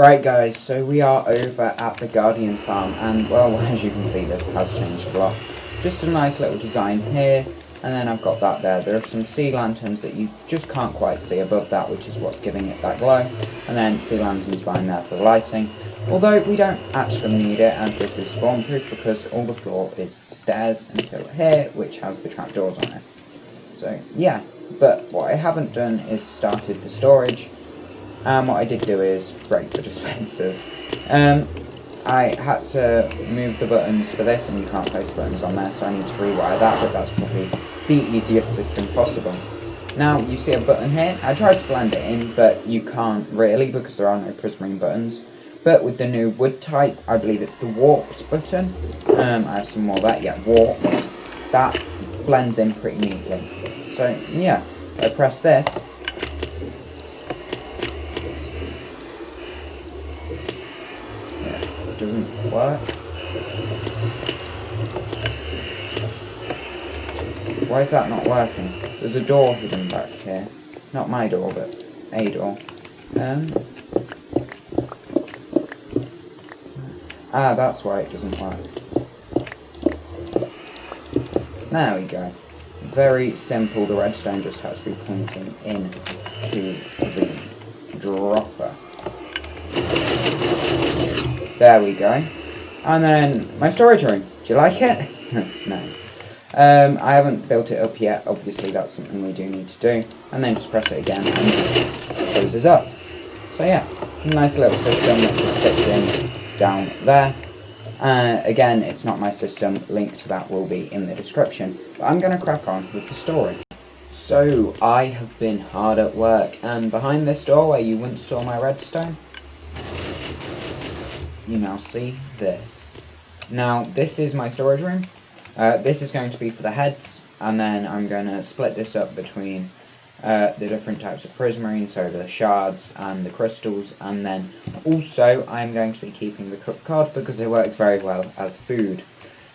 Right guys, so we are over at the Guardian farm and well, as you can see, this has changed a lot. Just a nice little design here, and then I've got that there. There are some sea lanterns that you just can't quite see above that, which is what's giving it that glow, and then sea lanterns behind there for lighting. Although we don't actually need it, as this is spawn proof, because all the floor is stairs until here, which has the trapdoors on it. So yeah, but what I haven't done is started the storage. And what I did do is break the dispensers. I had to move the buttons for this, and you can't place buttons on there, so I need to rewire that, but that's probably the easiest system possible. Now, you see a button here. I tried to blend it in, but you can't really because there are no Prismarine buttons. But with the new wood type, I believe it's the warped button. I have some more of that, yeah, warped. That blends in pretty neatly. So, yeah, I press this. Doesn't work. Why is that not working? There's a door hidden back here. Not my door, but a door. That's why it doesn't work. There we go. Very simple. The redstone just has to be pointing into the dropper. There we go. And then my storage room. Do you like it? No. I haven't built it up yet. Obviously, that's something we do need to do. And then just press it again and it closes up. So yeah, nice little system that just fits in down there. Again, it's not my system. Link to that will be in the description. But I'm going to crack on with the storage. So I have been hard at work, and behind this door where you once saw my redstone, you now see this. Now this is my storage room. This is going to be for the heads, and then I'm going to split this up between the different types of prismarine, so the shards and the crystals, and then also I'm going to be keeping the cooked cod because it works very well as food.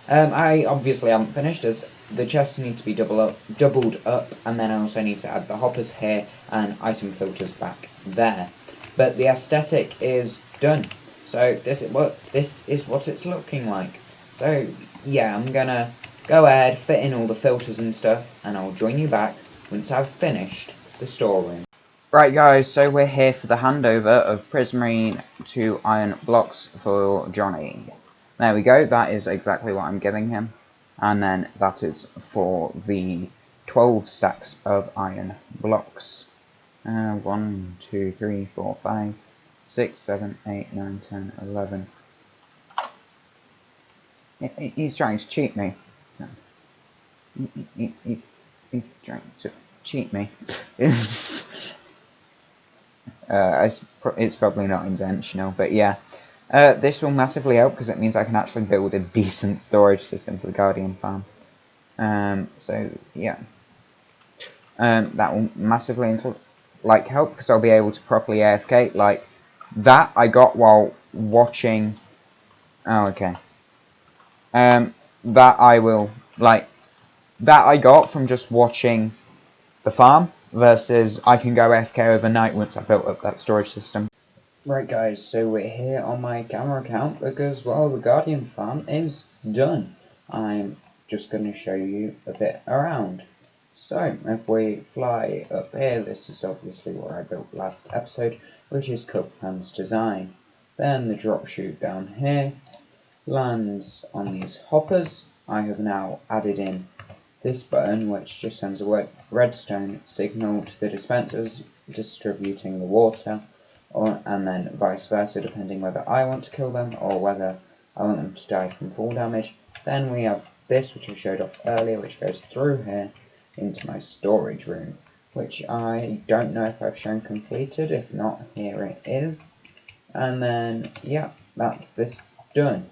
I obviously haven't finished, as the chests need to be doubled up, and then I also need to add the hoppers here and item filters back there. But the aesthetic is done. So this is what it's looking like. So yeah, I'm gonna go ahead, fit in all the filters and stuff, and I'll join you back once I've finished the storeroom. Right guys, so we're here for the handover of Prismarine to iron blocks for Johnny. There we go, that is exactly what I'm giving him. And then that is for the 12 stacks of iron blocks. 1, 2, 3, 4, 5, 6, 7, 8, 9, 10, 11. He's trying to cheat me. He's trying to cheat me. It's probably not intentional, but yeah. This will massively help because it means I can actually build a decent storage system for the Guardian farm. So yeah. That will massively help because I'll be able to properly AFK. Like that I got while watching. Oh, okay. That I got from just watching the farm versus I can go AFK overnight once I built up that storage system. Right guys, so we're here on my camera account because, well, the Guardian farm is done. I'm just going to show you a bit around. So, if we fly up here, this is obviously what I built last episode, which is Cookfan's design. Then the drop chute down here lands on these hoppers. I have now added in this button, which just sends a redstone signal to the dispensers, distributing the water, and then vice versa, depending whether I want to kill them or whether I want them to die from fall damage. Then we have this, which I showed off earlier, which goes through here into my storage room, which I don't know if I've shown completed. If not, here it is. And then yeah, that's this done.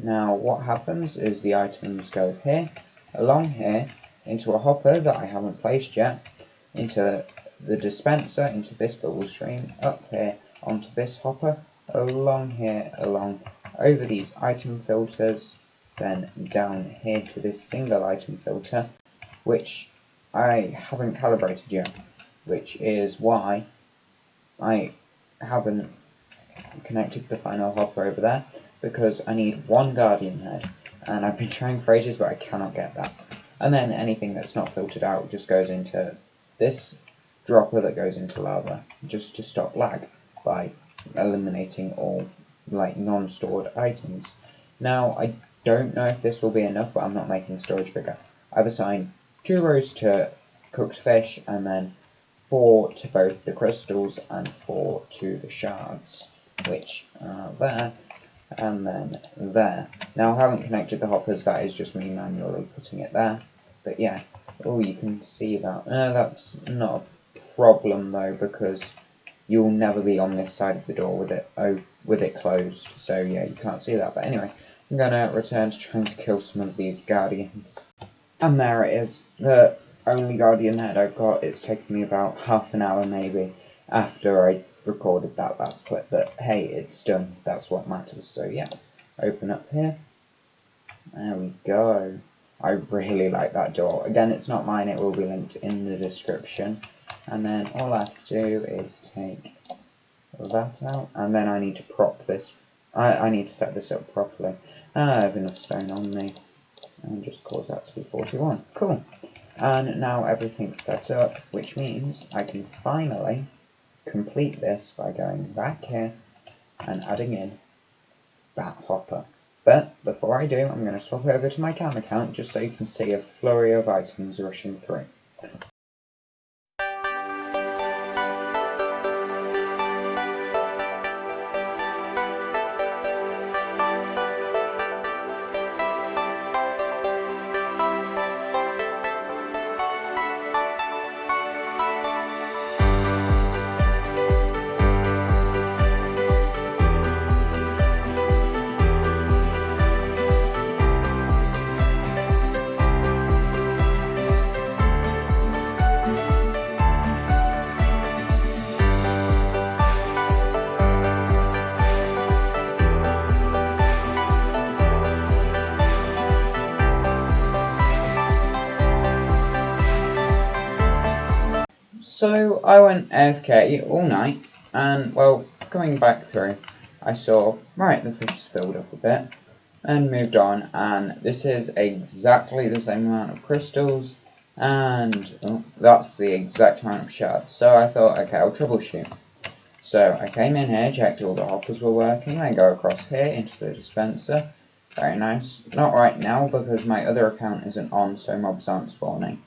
Now what happens is the items go here, along here, into a hopper that I haven't placed yet, into the dispenser, into this bubble stream, up here onto this hopper, along here, over these item filters, then down here to this single item filter, which I haven't calibrated yet, which is why I haven't connected the final hopper over there because I need one guardian head, and I've been trying for ages but I cannot get that. And then anything that's not filtered out just goes into this dropper that goes into lava, just to stop lag by eliminating all like non-stored items. Now I don't know if this will be enough, but I'm not making storage bigger. I've assigned 2 rows to cooked fish and then 4 to both the crystals and 4 to the shards, which are there and then there. Now I haven't connected the hoppers, that is just me manually putting it there. But yeah, oh, you can see that. That's not a problem though, because you'll never be on this side of the door with it closed. So yeah, you can't see that. But anyway, I'm gonna return to trying to kill some of these guardians. And there it is, the only guardian head I've got. It's taken me about half an hour maybe after I recorded that last clip. But hey, it's done. That's what matters. So yeah, open up here. There we go. I really like that door. Again, it's not mine, it will be linked in the description. And then all I have to do is take that out, and then I need to prop this. I need to set this up properly. I have enough stone on me, and just cause that to be 41. Cool. And now everything's set up, which means I can finally complete this by going back here and adding in that hopper. But before I do, I'm going to swap over to my cam account just so you can see a flurry of items rushing through. So I went AFK all night, and well, coming back through, I saw, right, the fish has filled up a bit, and moved on, and this is exactly the same amount of crystals, and that's the exact amount of shards. So I thought, okay, I'll troubleshoot. So I came in here, checked all the hoppers were working, then go across here into the dispenser. Very nice. Not right now because my other account isn't on, so mobs aren't spawning.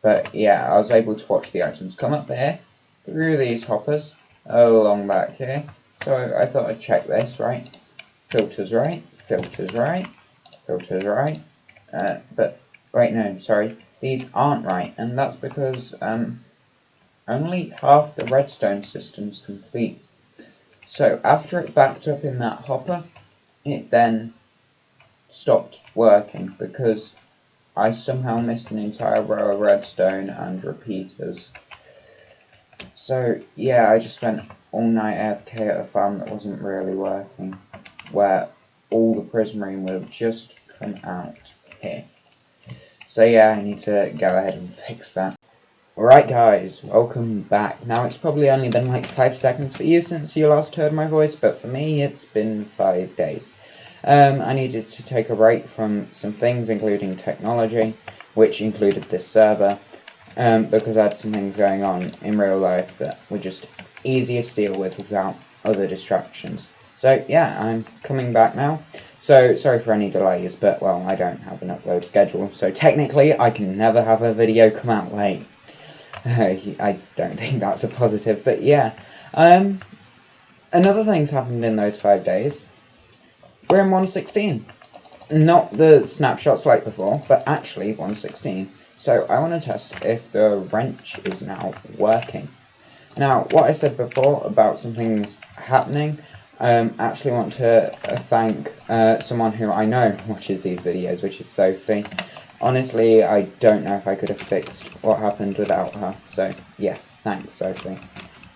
But yeah, I was able to watch the items come up here, through these hoppers, along back here. So I thought I'd check this, right? Filters right, filters right, filters right. But, wait, no, sorry. These aren't right, and that's because only half the redstone system's complete. So after it backed up in that hopper, it then stopped working because I somehow missed an entire row of redstone and repeaters. So yeah, I just spent all night AFK at a farm that wasn't really working, where all the prismarine would have just come out here. So yeah, I need to go ahead and fix that. Alright guys, welcome back. Now it's probably only been like 5 seconds for you since you last heard my voice, but for me it's been 5 days. I needed to take a break from some things, including technology, which included this server, because I had some things going on in real life that were just easier to deal with without other distractions. So yeah, I'm coming back now. So sorry for any delays, but well, I don't have an upload schedule, so technically I can never have a video come out late. I don't think that's a positive, but yeah. Another thing's happened in those 5 days. We're in 1.16. Not the snapshots like before, but actually 1.16. So I want to test if the wrench is now working. Now, what I said before about some things happening, actually want to thank someone who I know watches these videos, which is Sophie. Honestly, I don't know if I could have fixed what happened without her. So yeah, thanks Sophie.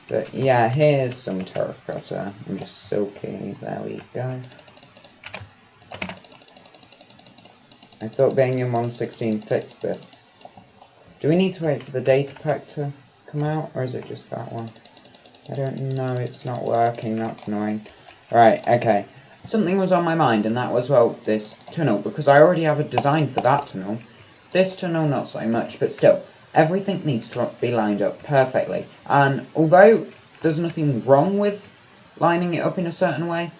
But yeah, here's some terracotta. I'm just silky. There we go. I thought being in 1.16 fixed this. Do we need to wait for the data pack to come out, or is it just that one? I don't know, it's not working, that's annoying. Right, okay. Something was on my mind, and that was, well, this tunnel, because I already have a design for that tunnel. This tunnel, not so much, but still, everything needs to be lined up perfectly. And although there's nothing wrong with lining it up in a certain way,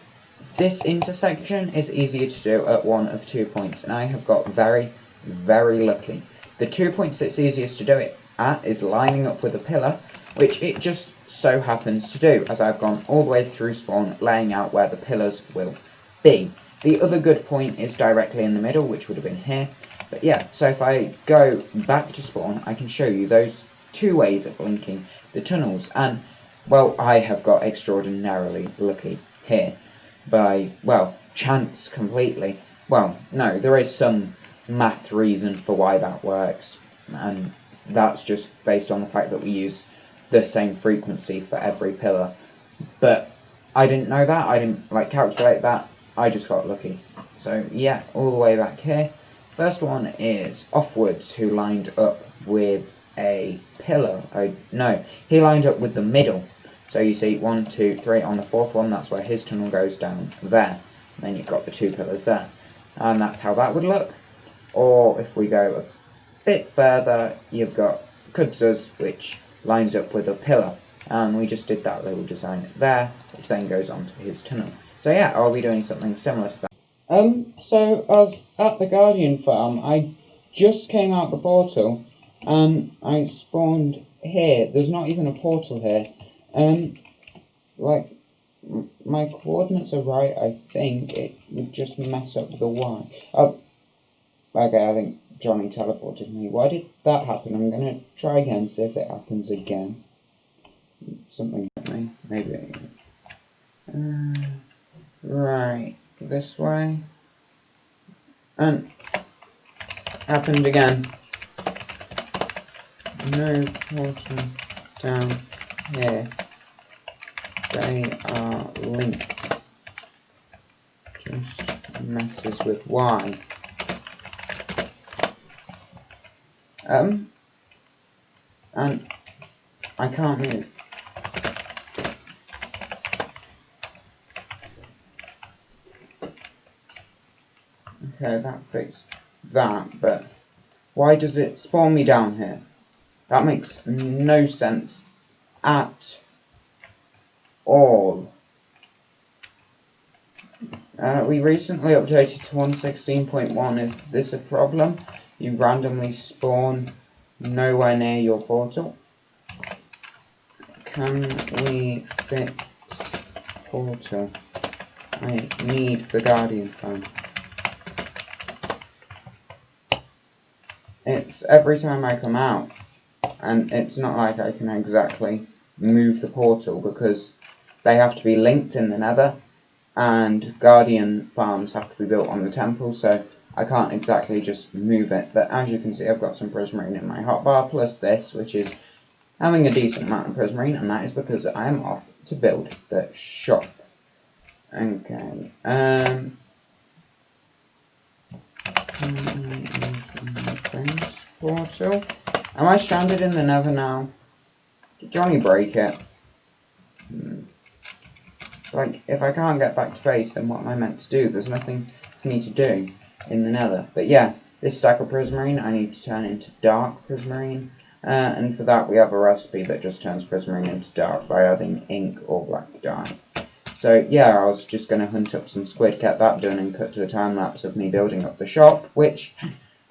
this intersection is easier to do at one of 2 points, and I have got very, very lucky. The 2 points it's easiest to do it at is lining up with a pillar, which it just so happens to do, as I've gone all the way through spawn, laying out where the pillars will be. The other good point is directly in the middle, which would have been here. But yeah, so if I go back to spawn, I can show you those 2 ways of linking the tunnels, and, well, I have got extraordinarily lucky here. By, well, chance completely. Well, no, there is some math reason for why that works, and that's just based on the fact that we use the same frequency for every pillar. But I didn't know that, I didn't calculate that, I just got lucky. So yeah, all the way back here. First one is Offwards, who lined up with a pillar. No, he lined up with the middle. So you see 1, 2, 3 on the 4th one, that's where his tunnel goes down there. And then you've got the 2 pillars there. And that's how that would look. Or if we go a bit further, you've got Kudz's, which lines up with a pillar. And we just did that little design there, which then goes on to his tunnel. So yeah, I'll be doing something similar to that. So I was at the Guardian farm, I just came out the portal, and I spawned here. There's not even a portal here. My coordinates are right, I think. It would just mess up the Y. Oh, okay, I think Johnny teleported me. Why did that happen? I'm gonna try again, see if it happens again. Something hit me, maybe. Right, this way. And happened again. No portal down here. They are linked. Just messes with Y. And I can't move. Okay, that fixed that, but why does it spawn me down here? That makes no sense at all. We recently updated to 1.16.1. Is this a problem? You randomly spawn nowhere near your portal. Can we fix portal? I need the Guardian phone. It's every time I come out, and it's not like I can exactly move the portal because they have to be linked in the Nether, and Guardian farms have to be built on the temple, so I can't exactly just move it. But as you can see, I've got some Prismarine in my hotbar, plus this, which is having a decent amount of Prismarine, and that is because I am off to build the shop. Okay, portal. Am I stranded in the Nether now? Did Johnny break it? It's like, if I can't get back to base, then what am I meant to do? There's nothing for me to do in the Nether. But yeah, this stack of Prismarine I need to turn into dark Prismarine. And for that we have a recipe that just turns Prismarine into dark by adding ink or black dye. So yeah, I was just going to hunt up some squid, get that done, and cut to a time lapse of me building up the shop, which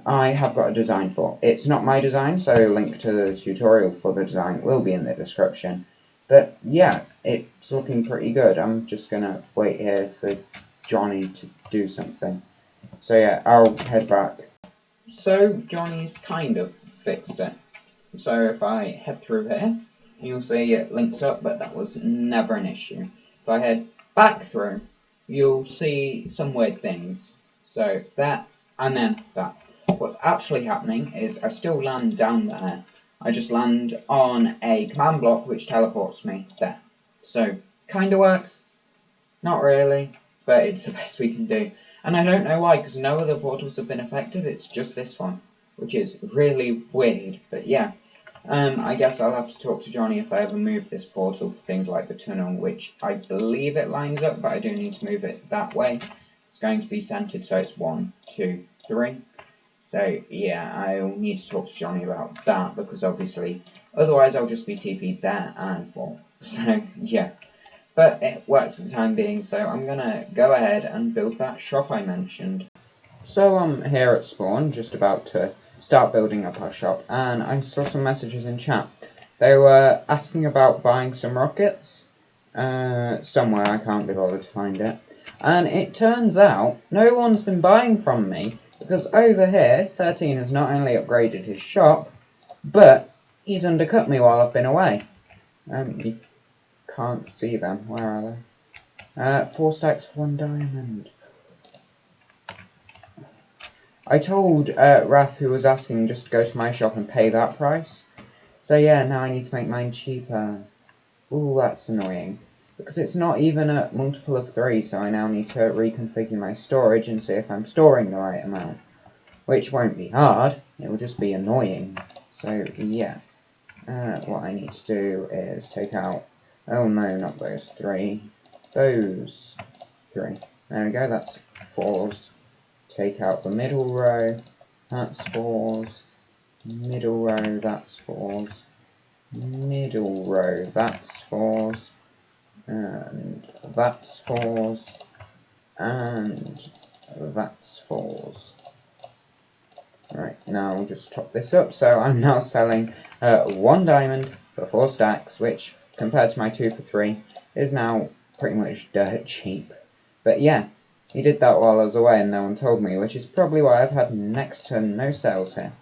I have got a design for. It's not my design, so a link to the tutorial for the design will be in the description. But yeah, it's looking pretty good. I'm just going to wait here for Johnny to do something. So yeah, I'll head back. So Johnny's kind of fixed it. So if I head through here, you'll see it links up, but that was never an issue. If I head back through, you'll see some weird things. So that, and then that. What's actually happening is I still land down there. I just land on a command block which teleports me there. So, kinda works. Not really, but it's the best we can do. And I don't know why, because no other portals have been affected, it's just this one, which is really weird. But yeah, I guess I'll have to talk to Johnny if I ever move this portal for things like the tunnel, which I believe it lines up, but I do need to move it that way. It's going to be centered, so it's 1, 2, 3. So yeah, I'll need to talk to Johnny about that, because obviously otherwise I'll just be TP'd there and fall. So yeah, but it works for the time being, so I'm gonna go ahead and build that shop I mentioned. So I'm here at spawn, just about to start building up our shop, and I saw some messages in chat. They were asking about buying some rockets, somewhere, I can't be bothered to find it. And it turns out no one's been buying from me, because over here, 13 has not only upgraded his shop, but he's undercut me while I've been away. You can't see them. Where are they? 4 stacks for 1 diamond. I told Raph, who was asking, just go to my shop and pay that price. So yeah, now I need to make mine cheaper. Ooh, that's annoying. Because it's not even a multiple of 3, so I now need to reconfigure my storage and see if I'm storing the right amount. Which won't be hard, it will just be annoying. So yeah, what I need to do is take out, oh no, not those 3, those 3. There we go, that's 4s. Take out the middle row, that's 4s. Middle row, that's 4s. Middle row, that's 4s. And that's 4s. And that's 4s. Right, now I'll just top this up. So I'm now selling 1 diamond for 4 stacks, which compared to my 2 for 3 is now pretty much dirt cheap. But yeah, he did that while I was away and no one told me, which is probably why I've had next to no sales here.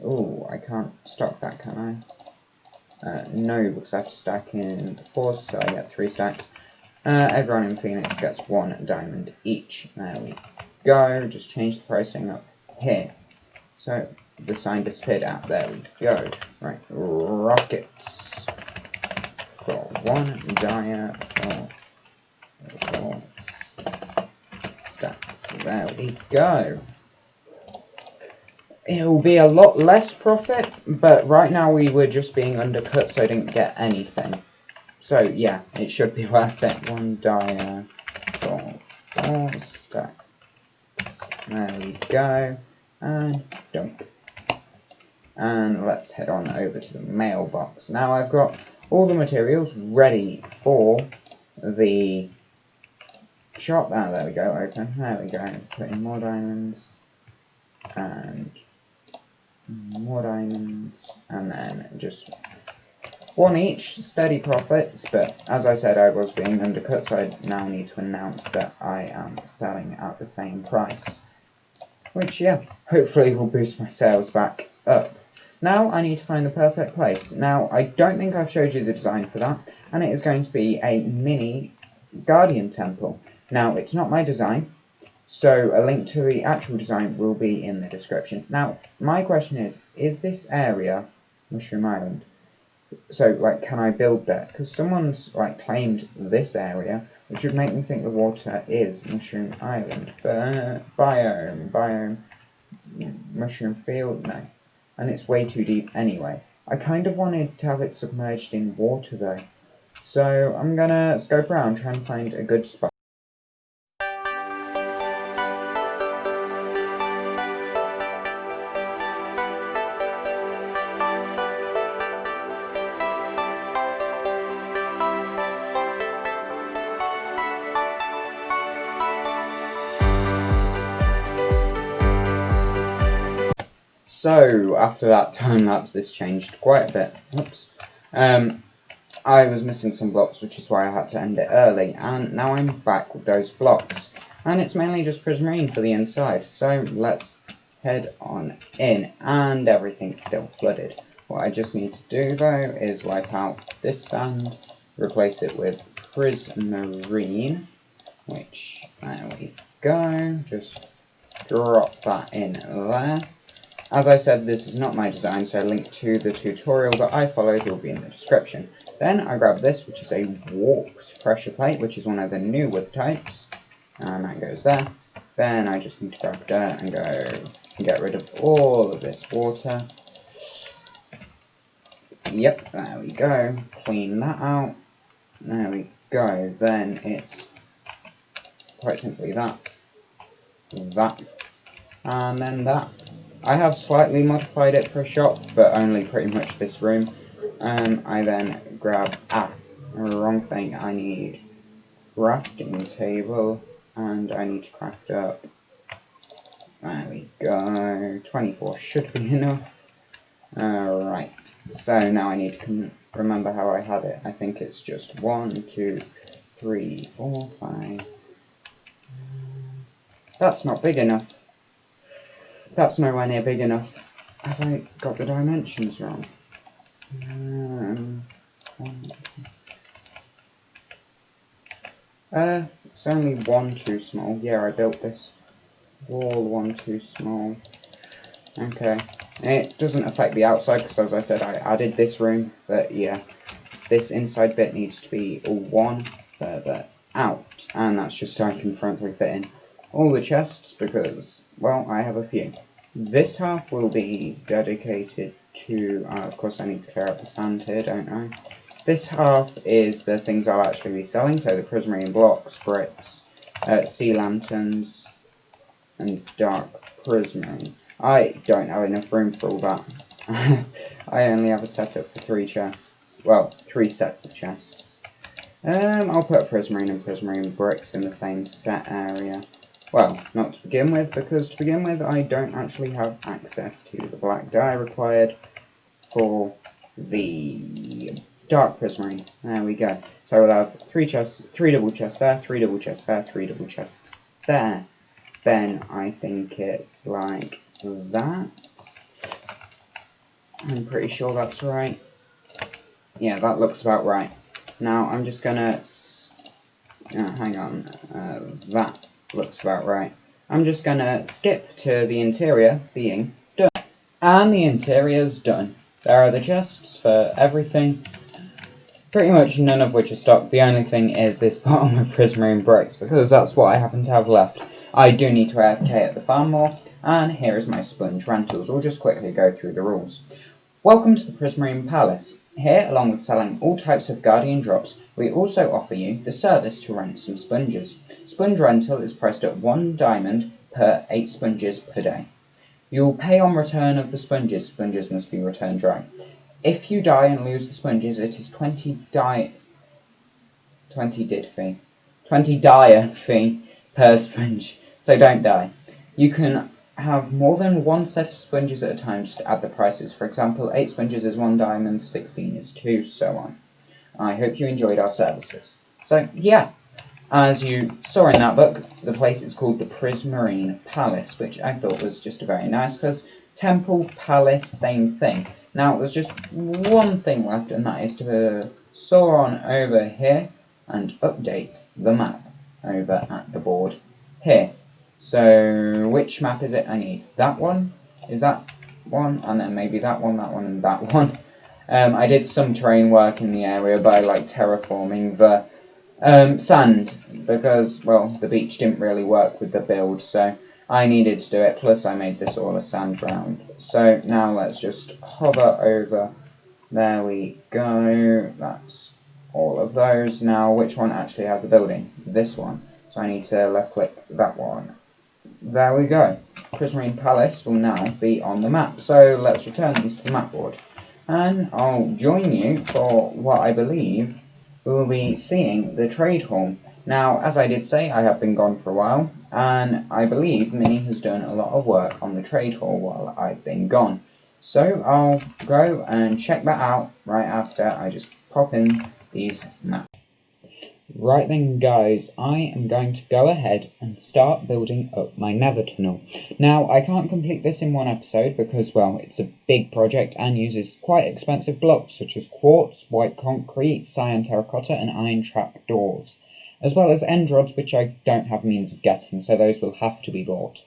Ooh, I can't stock that, can I? No, because I have to stack in 4s, so I get 3 stacks. Everyone in Phoenix gets 1 diamond each. There we go. Just change the pricing up here. So the sign disappeared out. There we go. Right, rockets for 1 dia for 4 stacks. There we go. It will be a lot less profit, but right now we were just being undercut, so I didn't get anything. So yeah, it should be worth it. 1 dia for 4 stacks. There we go. And dump. And let's head on over to the mailbox. Now I've got all the materials ready for the shop. Ah, there we go, open. There we go. Put in more diamonds. And more diamonds. And then just 1 each, steady profits. But as I said, I was being undercut, so I now need to announce that I am selling at the same price. Which, yeah, hopefully will boost my sales back up. Now I need to find the perfect place. Now, I don't think I've showed you the design for that, and it is going to be a mini Guardian Temple. Now, it's not my design, so a link to the actual design will be in the description. Now, my question is this area Mushroom Island? So, like, can I build there? Because someone's, like, claimed this area, which would make me think the water is Mushroom Island. But, biome, mushroom field, no. And it's way too deep anyway. I kind of wanted to have it submerged in water, though. So, I'm gonna scope around, try and find a good spot. So, after that time lapse, this changed quite a bit. Oops. I was missing some blocks, which is why I had to end it early, and now I'm back with those blocks. And it's mainly just Prismarine for the inside, so let's head on in, and everything's still flooded. What I just need to do, though, is wipe out this sand, replace it with Prismarine, which, there we go, just drop that in there. As I said, this is not my design, so a link to the tutorial that I followed will be in the description. Then I grab this, which is a warped pressure plate, which is one of the new wood types, and that goes there. Then I just need to grab dirt and go and get rid of all of this water. Yep, there we go. Clean that out. There we go. Then it's quite simply that, and then that. I have slightly modified it for a shop, but only pretty much this room. I then grab, wrong thing, I need crafting table, and I need to craft up. There we go, 24 should be enough. Right, so now I need to remember how I had it. I think it's just 1, 2, 3, 4, 5. That's not big enough. That's nowhere near big enough. Have I got the dimensions wrong? It's only 1 too small. Yeah, I built this wall 1 too small. Okay, it doesn't affect the outside because, as I said, I added this room, but yeah, this inside bit needs to be 1 further out, and that's just so I can frankly fit in all the chests because, well, I have a few. This half will be dedicated to, of course I need to clear up the sand here, don't I? This half is the things I'll actually be selling, so the prismarine blocks, bricks, sea lanterns, and dark prismarine. I don't have enough room for all that. I only have a setup for 3 chests, well, 3 sets of chests. I'll put prismarine and prismarine bricks in the same set area. Well, not to begin with, because to begin with I don't actually have access to the black dye required for the dark prismarine. There we go. So we'll have 3 chests, 3 double chests there, 3 double chests there, 3 double chests there. Then I think it's like that. I'm pretty sure that's right. Yeah, that looks about right. Now I'm just gonna hang on, that looks about right. I'm just gonna skip to the interior being done. And the interior's done. There are the chests for everything, pretty much none of which are stocked. The only thing is this bottom of prismarine bricks, because that's what I happen to have left. I do need to AFK at the farm more, and here is my sponge rentals. We'll just quickly go through the rules. Welcome to the Prismarine Palace. Here, along with selling all types of Guardian drops, we also offer you the service to rent some sponges. Sponge rental is priced at 1 diamond per 8 sponges per day. You will pay on return of the sponges. Sponges must be returned dry. If you die and lose the sponges, it is 20 dire fee per sponge, so don't die. You can have more than 1 set of sponges at a time just to add the prices. For example, 8 sponges is 1 diamond, 16 is 2, so on. I hope you enjoyed our services. So, yeah, as you saw in that book, the place is called the Prismarine Palace, which I thought was just very nice, because temple, palace, same thing. Now, there's just one thing left, and that is to soar on over here and update the map over at the board here. So, which map is it I need? That one? Is that one? And then maybe that one, and that one. I did some terrain work in the area by terraforming the sand, because, well, the beach didn't really work with the build, so I needed to do it, plus I made this all a sand ground. So now let's just hover over, there we go, that's all of those. Now which one actually has a building? This one. So I need to left click that one. There we go. Prismarine Palace will now be on the map, so let's return these to the map board. And I'll join you for what I believe we will be seeing the trade hall. Now, as I did say, I have been gone for a while, and I believe Minnie has done a lot of work on the trade hall while I've been gone. So I'll go and check that out right after I just pop in these maps. Right then guys, I am going to go ahead and start building up my nether tunnel. Now, I can't complete this in one episode because, well, it's a big project and uses quite expensive blocks such as quartz, white concrete, cyan terracotta and iron trap doors, as well as end rods which I don't have means of getting, so those will have to be bought.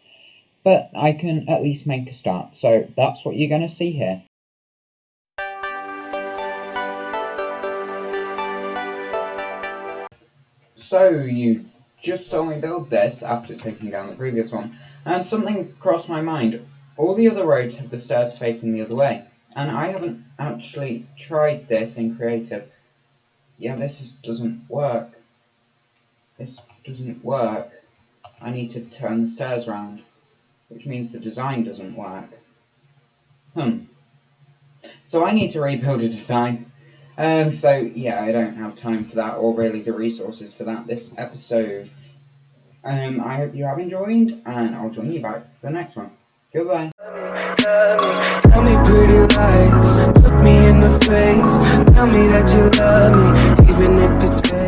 But I can at least make a start, so that's what you're going to see here. So you just saw me build this after taking down the previous one, and something crossed my mind. All the other roads have the stairs facing the other way. And I haven't actually tried this in creative. Yeah, this doesn't work. This doesn't work. I need to turn the stairs round, which means the design doesn't work. So I need to rebuild a design. So yeah, I don't have time for that, or really the resources for that this episode. I hope you have enjoyed, and I'll join you back for the next one. Goodbye. Tell me pretty lies, look me in the face. Tell me that you love me, even if it's fake.